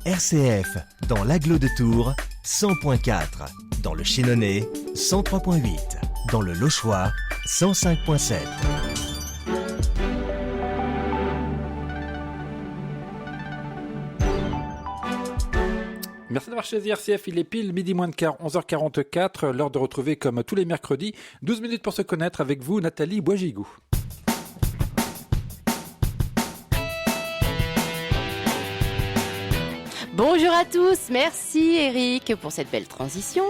RCF, dans l'Agglo de Tours, 100.4. Dans le Chénonais, 103.8. Dans le Lochois, 105.7. Merci d'avoir choisi RCF, il est pile midi moins de quart, 11h44, l'heure de retrouver comme tous les mercredis, 12 minutes pour se connaître avec vous, Nathalie Boisgigou. Bonjour à tous, merci Eric pour cette belle transition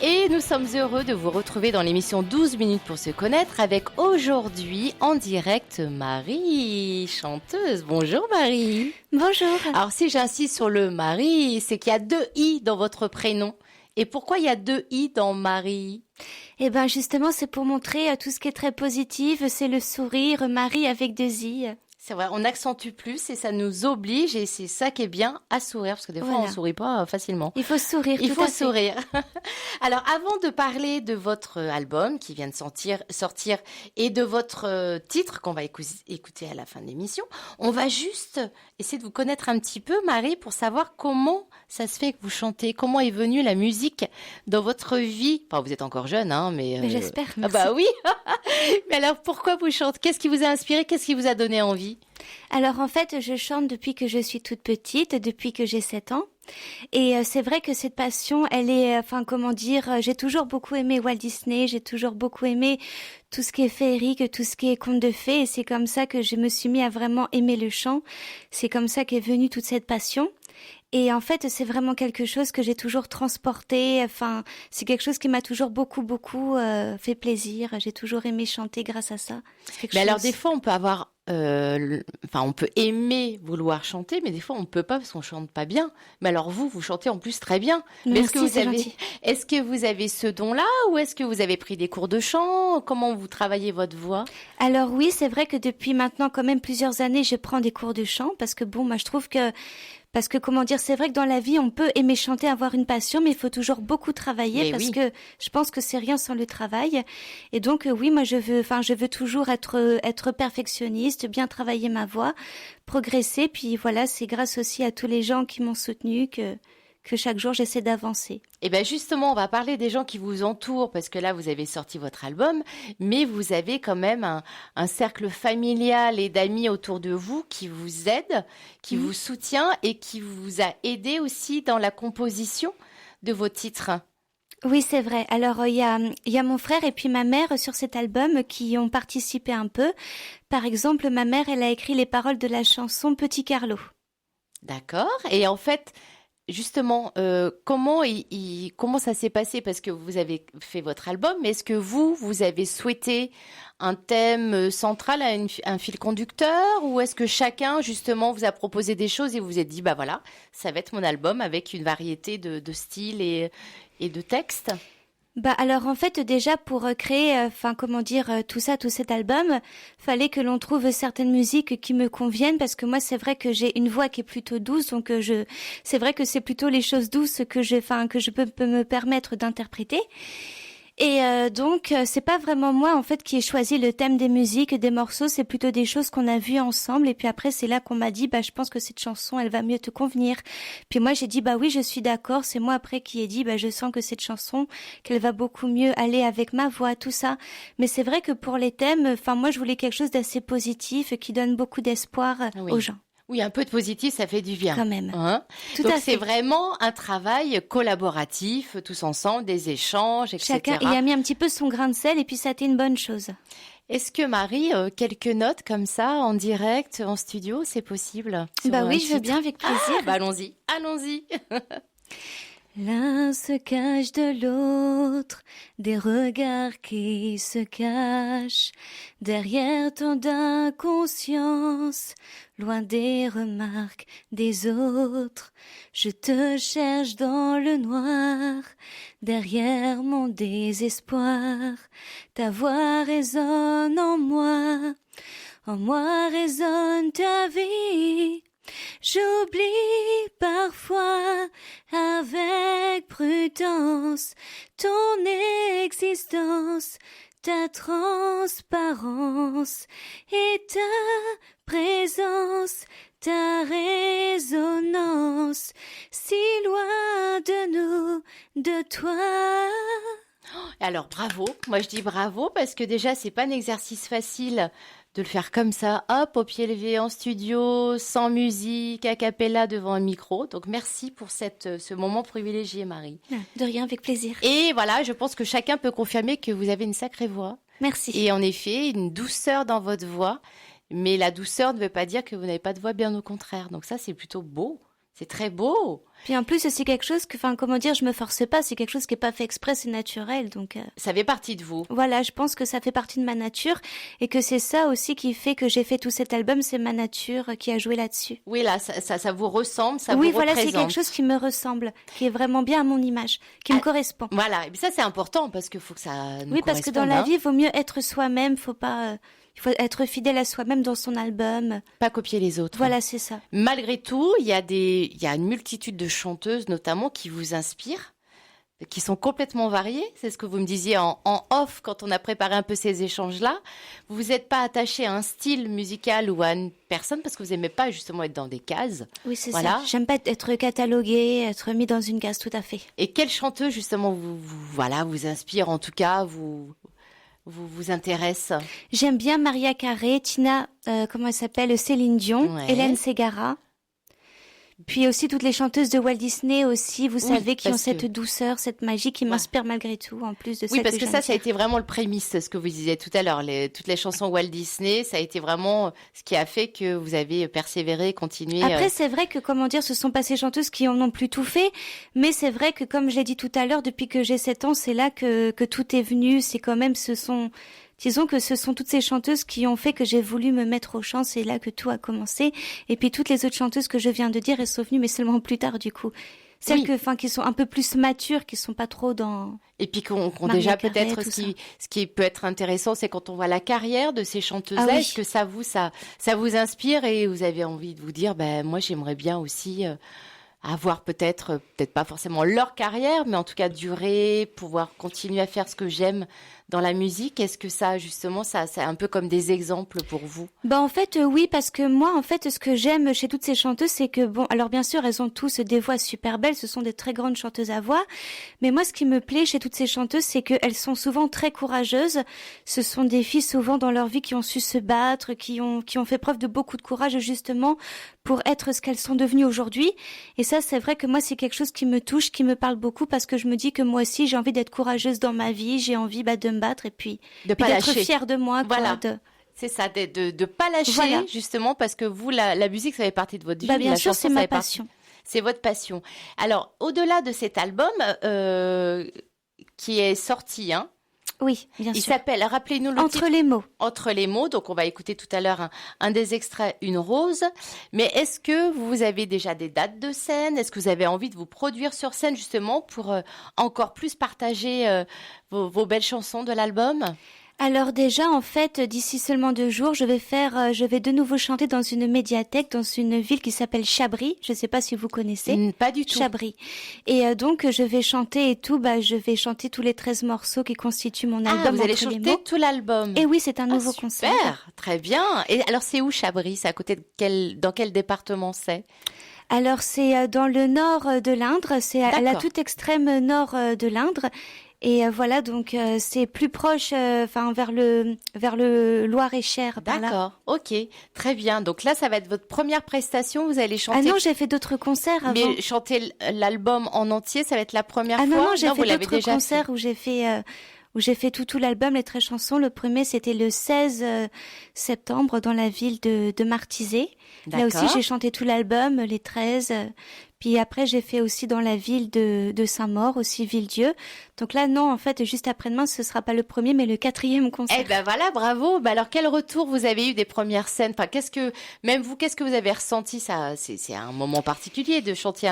et nous sommes heureux de vous retrouver dans l'émission 12 minutes pour se connaître avec aujourd'hui en direct Marie, chanteuse. Bonjour Marie. Bonjour. Alors si j'insiste sur le Marie, c'est qu'il y a 2 i dans votre prénom. Et pourquoi il y a 2 i dans Marie ? Eh ben justement c'est pour montrer tout ce qui est très positif, c'est le sourire, Marie avec 2 i. C'est vrai, on accentue plus et ça nous oblige, et c'est ça qui est bien, à sourire, parce que des fois on sourit pas facilement. Il faut sourire. Il faut sourire. Alors avant de parler de votre album qui vient de sortir et de votre titre qu'on va écouter à la fin de l'émission, on va juste essayer de vous connaître un petit peu, Marie, pour savoir comment ça se fait que vous chantez, comment est venue la musique dans votre vie. Enfin, vous êtes encore jeune, hein, mais j'espère. Merci. Ah bah oui. Mais alors pourquoi vous chantez ? Qu'est-ce qui vous a inspiré ? Qu'est-ce qui vous a donné envie ? Alors en fait, je chante depuis que je suis toute petite, depuis que j'ai 7 ans. Et c'est vrai que cette passion, elle est, j'ai toujours beaucoup aimé Walt Disney, j'ai toujours beaucoup aimé tout ce qui est féerique, tout ce qui est conte de fées, et c'est comme ça que je me suis mis à vraiment aimer le chant. C'est comme ça qu'est venue toute cette passion. Et en fait, c'est vraiment quelque chose que j'ai toujours transporté. Enfin, c'est quelque chose qui m'a toujours beaucoup fait plaisir. J'ai toujours aimé chanter grâce à ça. Mais alors, des fois, on peut avoir, on peut aimer vouloir chanter, mais des fois, on peut pas parce qu'on chante pas bien. Mais alors, vous chantez en plus très bien. Mais Merci, est-ce que vous avez ce don-là, ou est-ce que vous avez pris des cours de chant ? Comment vous travaillez votre voix ? Alors oui, c'est vrai que depuis maintenant quand même plusieurs années, je prends des cours de chant parce que moi je trouve que c'est vrai que dans la vie, on peut aimer chanter, avoir une passion, mais il faut toujours beaucoup travailler que je pense que c'est rien sans le travail. Et donc, oui, moi, je veux toujours être perfectionniste, bien travailler ma voix, progresser. Puis voilà, c'est grâce aussi à tous les gens qui m'ont soutenue que chaque jour, j'essaie d'avancer. Et bien justement, on va parler des gens qui vous entourent, parce que là, vous avez sorti votre album, mais vous avez quand même un cercle familial et d'amis autour de vous qui vous aident, qui vous soutient et qui vous a aidé aussi dans la composition de vos titres. Oui, c'est vrai. Alors, il y a mon frère et puis ma mère sur cet album qui ont participé un peu. Par exemple, ma mère, elle a écrit les paroles de la chanson Petit Carlo. D'accord. Et en fait, justement, comment ça s'est passé ? Parce que vous avez fait votre album, mais est-ce que vous avez souhaité un thème central, un fil conducteur, ou est-ce que chacun, justement, vous a proposé des choses et vous vous êtes dit, bah voilà, ça va être mon album avec une variété de styles et de textes ? Alors en fait déjà pour créer tout cet album, fallait que l'on trouve certaines musiques qui me conviennent parce que moi c'est vrai que j'ai une voix qui est plutôt douce, donc c'est vrai que c'est plutôt les choses douces que je peux me permettre d'interpréter. Et donc c'est pas vraiment moi en fait qui ai choisi le thème des musiques, des morceaux, c'est plutôt des choses qu'on a vues ensemble, et puis après c'est là qu'on m'a dit je pense que cette chanson elle va mieux te convenir. Puis moi j'ai dit oui, je suis d'accord, c'est moi après qui ai dit je sens que cette chanson qu'elle va beaucoup mieux aller avec ma voix, tout ça. Mais c'est vrai que pour les thèmes, moi je voulais quelque chose d'assez positif qui donne beaucoup d'espoir aux gens. Oui, un peu de positif, ça fait du bien. Quand même. Hein ? Donc c'est vraiment un travail collaboratif, tous ensemble, des échanges, etc. Chacun y a mis un petit peu son grain de sel et puis ça a été une bonne chose. Est-ce que Marie, quelques notes comme ça, en direct, en studio, c'est possible ? Oui, je veux bien, avec plaisir. Allons-y. L'un se cache de l'autre, des regards qui se cachent, derrière tant d'inconscience, loin des remarques des autres. Je te cherche dans le noir, derrière mon désespoir. Ta voix résonne en moi résonne ta vie. J'oublie parfois avec prudence ton existence, ta transparence et ta présence, ta résonance si loin de nous, de toi. Alors bravo, moi je dis bravo parce que déjà c'est pas un exercice facile de le faire comme ça, hop, au pied levé en studio, sans musique, a cappella devant un micro. Donc merci pour ce moment privilégié, Marie. De rien, avec plaisir. Et voilà, je pense que chacun peut confirmer que vous avez une sacrée voix. Merci. Et en effet, une douceur dans votre voix. Mais la douceur ne veut pas dire que vous n'avez pas de voix, bien au contraire. Donc ça, c'est plutôt beau. C'est très beau. Puis en plus, c'est quelque chose que, enfin, comment dire, je me force pas. C'est quelque chose qui est pas fait exprès, c'est naturel. Donc ça fait partie de vous. voilà, je pense que ça fait partie de ma nature et que c'est ça aussi qui fait que j'ai fait tout cet album. C'est ma nature qui a joué là-dessus. Oui, là, ça vous ressemble, ça Oui, vous voilà, représente. c'est quelque chose qui me ressemble, qui est vraiment bien à mon image, qui me correspond. Voilà, et puis ça c'est important parce qu'il faut que ça nous Oui, parce que dans corresponde, la hein. vie, il vaut mieux être soi-même. Il faut être fidèle à soi-même dans son album. Pas copier les autres. Voilà, c'est ça. Malgré tout, il y a une multitude de chanteuses notamment qui vous inspirent, qui sont complètement variées. C'est ce que vous me disiez en off quand on a préparé un peu ces échanges-là. Vous vous êtes pas attaché à un style musical ou à une personne parce que vous aimez pas justement être dans des cases. Oui, c'est Voilà. ça. J'aime pas être cataloguée, être mis dans une case, tout à fait. Et quelle chanteuse justement vous inspire, en tout cas vous intéresse? J'aime bien Maria Carré, Tina, comment elle s'appelle, Céline Dion, Ouais. Hélène Ségara. Puis aussi toutes les chanteuses de Walt Disney aussi, vous Oui, savez, qui ont parce que- cette douceur, cette magie qui Ouais. m'inspire malgré tout, en plus de Oui, celle parce que j'aime ça a bien. été vraiment le prémisse, ce que vous disiez tout à l'heure. Toutes les chansons Walt Disney, ça a été vraiment ce qui a fait que vous avez persévéré, continué. Après, c'est vrai que, comment dire, ce sont pas ces chanteuses qui en ont plus tout fait, mais c'est vrai que, comme je l'ai dit tout à l'heure, depuis que j'ai 7 ans, c'est là que tout est venu. C'est quand même, disons que ce sont toutes ces chanteuses qui ont fait que j'ai voulu me mettre au chant. C'est là que tout a commencé. Et puis, toutes les autres chanteuses que je viens de dire, elles sont venues, mais seulement plus tard, du coup. Celles Oui. qui sont un peu plus matures, qui sont pas trop dans... Et puis qu'on Maria déjà Carey, peut-être tout ce qui peut être intéressant, c'est quand on voit la carrière de ces chanteuses-là, Ah oui. est-ce que ça vous inspire et vous avez envie de vous dire, ben moi j'aimerais bien aussi avoir peut-être pas forcément leur carrière, mais en tout cas durer, pouvoir continuer à faire ce que j'aime dans la musique. Est-ce que ça, justement, ça c'est un peu comme des exemples pour vous? Bah en fait oui, parce que moi en fait ce que j'aime chez toutes ces chanteuses c'est que bon, alors bien sûr elles ont tous des voix super belles, ce sont des très grandes chanteuses à voix, mais moi ce qui me plaît chez toutes ces chanteuses c'est qu'elles sont souvent très courageuses. Ce sont des filles souvent dans leur vie qui ont su se battre, qui ont fait preuve de beaucoup de courage justement pour être ce qu'elles sont devenues aujourd'hui. Et ça c'est vrai que moi c'est quelque chose qui me touche, qui me parle beaucoup parce que je me dis que moi aussi j'ai envie d'être courageuse dans ma vie, j'ai envie de me battre et puis De pas d'être lâcher. fière de moi quoi, Voilà. C'est ça, de pas lâcher, Voilà. justement, parce que vous, la musique, ça fait partie de votre vie. Bah bien la sûr chanson, c'est ça ma fait partie- passion. C'est votre passion. Alors, au-delà de cet album qui est sorti, hein, Oui, bien il sûr. s'appelle, rappelez-nous le Entre titre, les mots. Entre les mots. Donc, on va écouter tout à l'heure un des extraits, Une rose. Mais est-ce que vous avez déjà des dates de scène? Est-ce que vous avez envie de vous produire sur scène, justement, pour encore plus partager vos belles chansons de l'album? Alors déjà, en fait, d'ici seulement 2 jours, je vais de nouveau chanter dans une médiathèque, dans une ville qui s'appelle Chabris. Je ne sais pas si vous connaissez. Pas du tout. Chabris. Et donc, je vais chanter et tout. Bah, je vais chanter tous les 13 morceaux qui constituent mon album. Ah, vous allez Entre les chanter mots. tout l'album. Et oui, c'est un nouveau Super, concert. très bien. Et alors, c'est où Chabris? C'est à côté dans quel département c'est? Alors, c'est dans le nord de l'Indre. C'est à la D'accord. toute extrême nord de l'Indre. Et voilà, donc c'est plus proche, vers le Loir-et-Cher. par là. D'accord, ok, très bien. Donc là, ça va être votre première prestation. Vous allez chanter, Ah non, j'ai fait d'autres concerts avant. mais chanter l'album en entier, ça va être la première Ah fois. non, non, j'ai vous fait l'avez d'autres déjà concerts fait. où j'ai fait tout l'album, les 13 chansons. Le premier, c'était le 16 septembre dans la ville de Martizé. Là aussi, D'accord. j'ai chanté tout l'album, les 13. Puis après, j'ai fait aussi dans la ville de Saint-Maur, aussi Villedieu. Donc là, non, en fait, juste après-demain, ce sera pas le premier, mais le 4e concert. Eh ben voilà, bravo. Bah alors, quel retour vous avez eu des premières scènes? Enfin, qu'est-ce que vous avez ressenti? Ça, c'est un moment particulier de chanter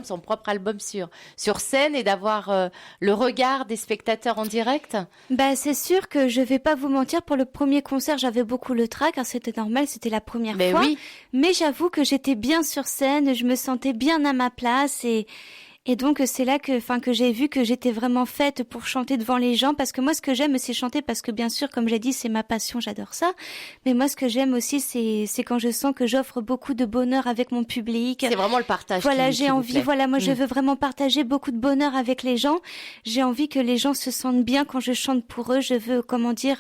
son propre album sur scène et d'avoir le regard des spectateurs en direct. Bah, c'est sûr que je vais pas vous mentir, pour le premier concert, j'avais beaucoup le trac, car c'était normal, c'était la première Mais fois. oui. Mais j'avoue que j'étais bien sur scène, je me sentais bien à ma place et Et donc c'est là que j'ai vu que j'étais vraiment faite pour chanter devant les gens, parce que moi ce que j'aime c'est chanter, parce que bien sûr comme j'ai dit c'est ma passion, j'adore ça, mais moi ce que j'aime aussi c'est quand je sens que j'offre beaucoup de bonheur avec mon public. C'est vraiment le partage. Voilà, qui j'ai vous envie, plaît. voilà, moi je veux vraiment partager beaucoup de bonheur avec les gens. J'ai envie que les gens se sentent bien quand je chante pour eux. Je veux,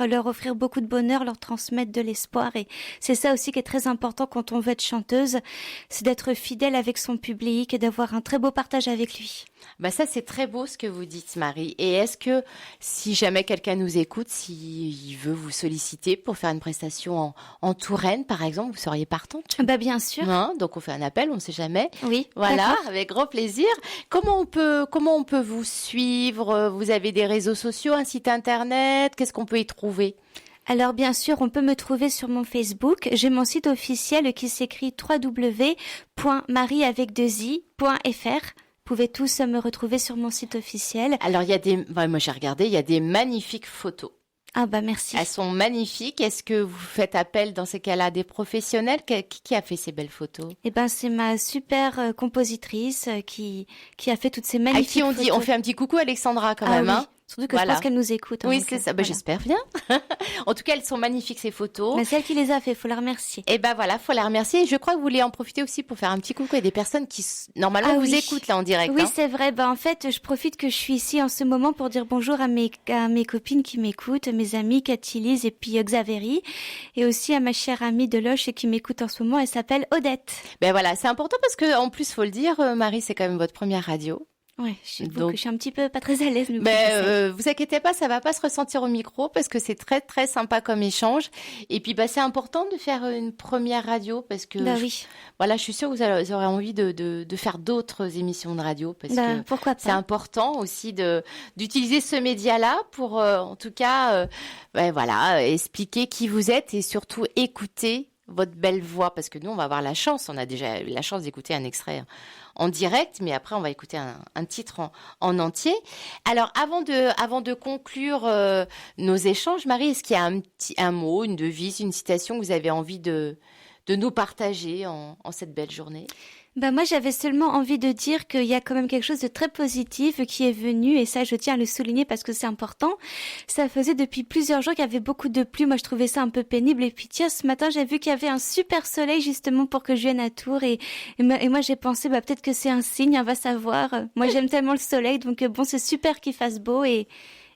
leur offrir beaucoup de bonheur, leur transmettre de l'espoir, et c'est ça aussi qui est très important quand on veut être chanteuse, c'est d'être fidèle avec son public et d'avoir un très beau partage avec lui. Bah ça, c'est très beau ce que vous dites, Marie. Et est-ce que si jamais quelqu'un nous écoute, s'il veut vous solliciter pour faire une prestation en Touraine, par exemple, vous seriez partante? Bah bien sûr. Hein, donc on fait un appel, on ne sait jamais. Oui. Voilà, d'accord. avec grand plaisir. Comment on peut vous suivre? Vous avez des réseaux sociaux, un site internet? Qu'est-ce qu'on peut y trouver? Alors bien sûr, on peut me trouver sur mon Facebook. J'ai mon site officiel qui s'écrit www.marieavec2i.fr. Vous pouvez tous me retrouver sur mon site officiel. Alors moi j'ai regardé, il y a des magnifiques photos. Ah bah merci. Elles sont magnifiques. Est-ce que vous faites appel dans ces cas-là à des professionnels? Qui a fait ces belles photos? Eh ben c'est ma super compositrice qui a fait toutes ces À magnifiques qui on photos. dit, on fait un petit coucou à Alexandra quand Ah même, oui. hein? Surtout que Voilà. je pense qu'elle nous écoute. hein, Oui, donc, c'est ça. Bah, voilà. j'espère bien. En tout cas, elles sont magnifiques ces photos. Mais c'est elle qui les a fait, faut la remercier. Et ben voilà, faut la remercier. Je crois que vous voulez en profiter aussi pour faire un petit coucou à des personnes qui normalement Ah vous oui. écoutent là en direct. Oui, hein. c'est vrai. Ben, en fait, je profite que je suis ici en ce moment pour dire bonjour à mes copines qui m'écoutent, mes amies Cathy Lise et puis Xavéry, et aussi à ma chère amie de Loche qui m'écoute en ce moment. Elle s'appelle Odette. Ben voilà, c'est important parce que en plus, faut le dire, Marie, c'est quand même votre première radio. Ouais, Donc- je suis un petit peu pas très à l'aise. Mais Mais vous inquiétez pas, ça va pas se ressentir au micro parce que c'est très très sympa comme échange. Et puis bah c'est important de faire une première radio parce que bah oui. voilà, je suis sûre que vous aurez envie de faire d'autres émissions de radio parce Bah, que pourquoi c'est pas. important aussi d'utiliser ce média-là pour en tout cas voilà expliquer qui vous êtes et surtout écouter votre belle voix parce que nous on va avoir la chance, on a déjà eu la chance d'écouter un extrait en direct, mais après on va écouter un titre en entier. Alors avant de conclure nos échanges, Marie, est-ce qu'il y a un mot, une devise, une citation que vous avez envie de nous partager en cette belle journée? Bah moi j'avais seulement envie de dire qu'il y a quand même quelque chose de très positif qui est venu, et ça je tiens à le souligner parce que c'est important. Ça faisait depuis plusieurs jours qu'il y avait beaucoup de pluie, moi je trouvais ça un peu pénible, et puis tiens ce matin j'ai vu qu'il y avait un super soleil justement pour que je vienne à Tours, et moi j'ai pensé bah peut-être que c'est un signe, on va savoir. Moi j'aime tellement le soleil, donc bon c'est super qu'il fasse beau, et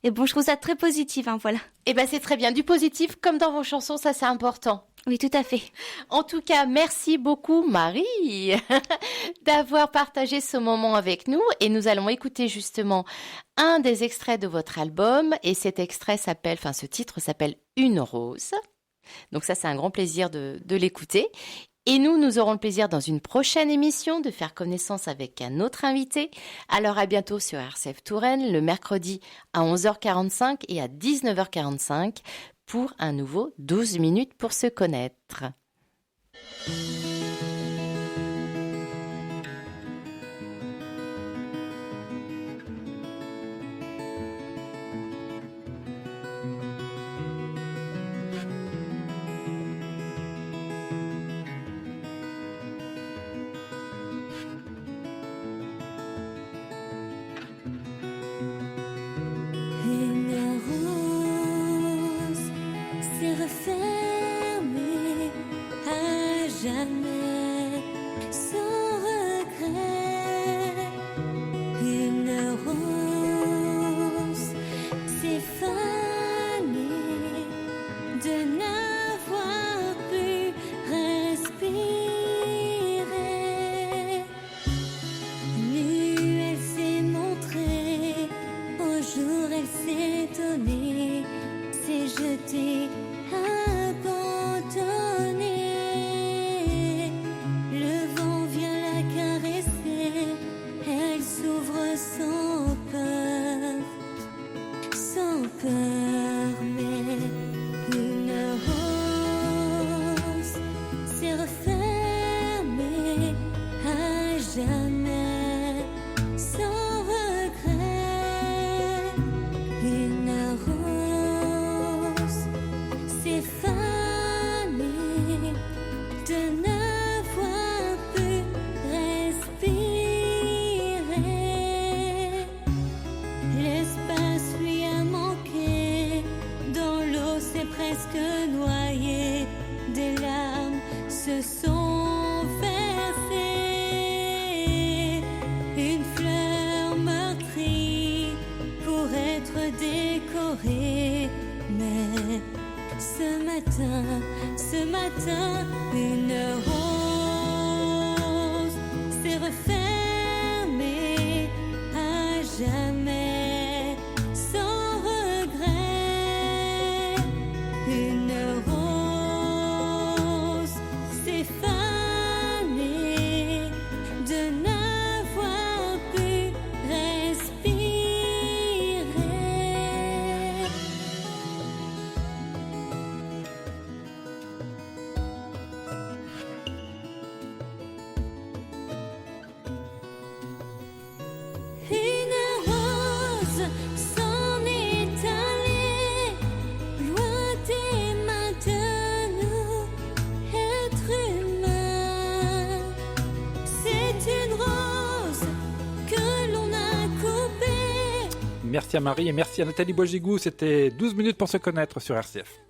bon je trouve ça très positif, hein, voilà. Eh ben c'est très bien, du positif comme dans vos chansons, ça c'est important. Oui tout à fait. En tout cas, merci beaucoup Marie d'avoir partagé ce moment avec nous et nous allons écouter justement un des extraits de votre album et ce titre s'appelle Une rose. Donc ça c'est un grand plaisir de l'écouter. Et nous aurons le plaisir dans une prochaine émission de faire connaissance avec un autre invité. Alors à bientôt sur RCF Touraine le mercredi à 11h45 et à 19h45 pour un nouveau 12 minutes pour se connaître. Une rose s'est refermée à jamais sans regret. Une rose s'est fanée de n'avoir pu respirer. Nue, elle s'est montrée. Au jour, elle s'est donnée, s'est jetée, abandonnée. Le vent vient la caresser, elle s'ouvre sans peur, mais une rose s'est refermée à jamais sans regret. Une rose s'est fanée de n'avoir pu respirer. Merci à Marie et merci à Nathalie Boisgigou. C'était 12 minutes pour se connaître sur RCF.